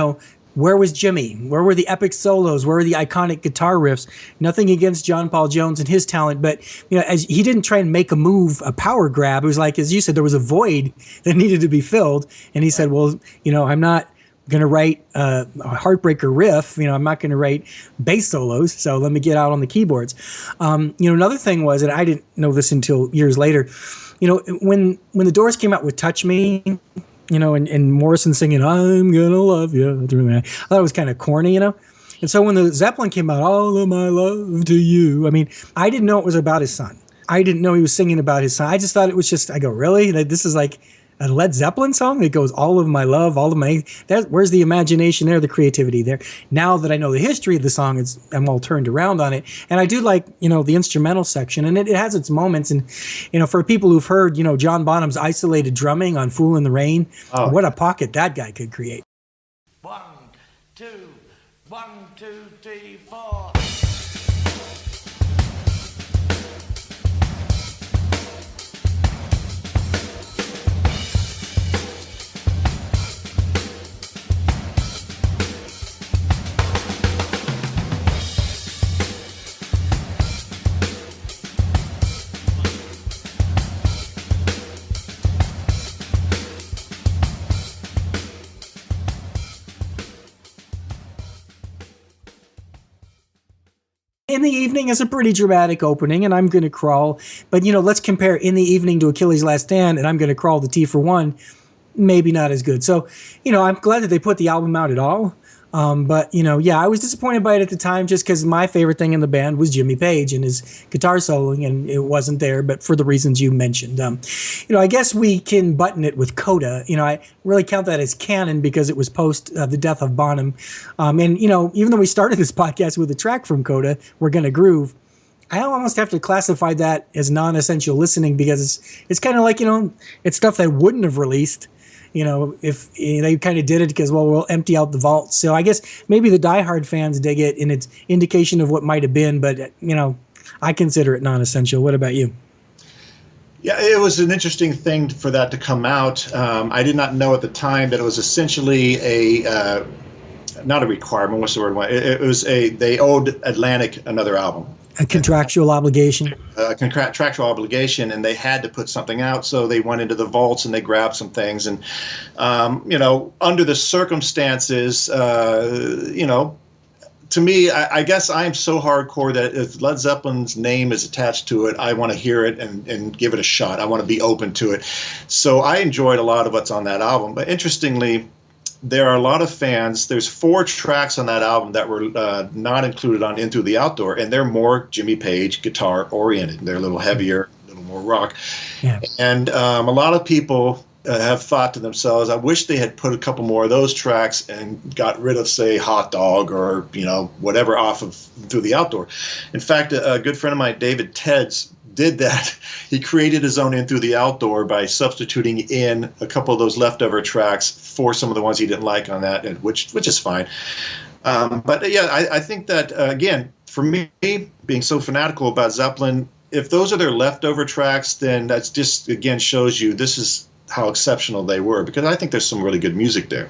where was Jimmy? Where were the epic solos? Where were the iconic guitar riffs? Nothing against John Paul Jones and his talent, but as he didn't try and make a move, a power grab. It was like, as you said, there was a void that needed to be filled, and he said, "Well, I'm not going to write a heartbreaker riff. I'm not going to write bass solos. So let me get out on the keyboards." Another thing was, and I didn't know this until years later. When the Doors came out with "Touch Me." And Morrison singing, "I'm gonna love you." I thought it was kind of corny, And so when the Zeppelin came out, "All of my love to you," I didn't know it was about his son. I didn't know he was singing about his son. I just thought it was just, I go, really? This is like a Led Zeppelin song that goes, "All of my love, all of my," where's the imagination there, the creativity there? Now that I know the history of the song, I'm all turned around on it. And I do like, the instrumental section, and it has its moments. And, for people who've heard, John Bonham's isolated drumming on "Fool in the Rain," what a pocket that guy could create. 1, 2, 1, 2, 3, 4. In the Evening is a pretty dramatic opening, and I'm going to crawl. But, let's compare In the Evening to Achilles' Last Stand, and I'm going to crawl the T for One. Maybe not as good. So, I'm glad that they put the album out at all. But, I was disappointed by it at the time just because my favorite thing in the band was Jimmy Page and his guitar soloing, and it wasn't there, but for the reasons you mentioned. I guess we can button it with Coda. I really count that as canon because it was post the death of Bonham. And, even though we started this podcast with a track from Coda, We're Gonna Groove, I almost have to classify that as non-essential listening because it's kind of like, it's stuff that wouldn't have released. If they kind of did it because, we'll empty out the vault. So I guess maybe the diehard fans dig it in its indication of what might have been, but, I consider it non-essential. What about you? Yeah, it was an interesting thing for that to come out. I did not know at the time that it was essentially not a requirement, what's the word? It was they owed Atlantic another album. A contractual obligation. A contractual obligation, and they had to put something out, so they went into the vaults and they grabbed some things. And, under the circumstances, to me, I guess I'm so hardcore that if Led Zeppelin's name is attached to it, I want to hear it and give it a shot. I want to be open to it. So I enjoyed a lot of what's on that album. But interestingly, there are a lot of fans. There's 4 tracks on that album that were not included on Into the Outdoor, and they're more Jimmy Page guitar oriented. They're a little heavier, a little more rock. Yeah. And a lot of people have thought to themselves, I wish they had put a couple more of those tracks and got rid of, say, Hot Dog or, whatever off of Through the Outdoor. In fact, a good friend of mine, David Tedds, did that. He created his own In Through the Outdoor by substituting in a couple of those leftover tracks for some of the ones he didn't like on that, which is fine. But yeah, I think that, again, for me, being so fanatical about Zeppelin, if those are their leftover tracks, then that's just, again, shows you this is how exceptional they were, because I think there's some really good music there.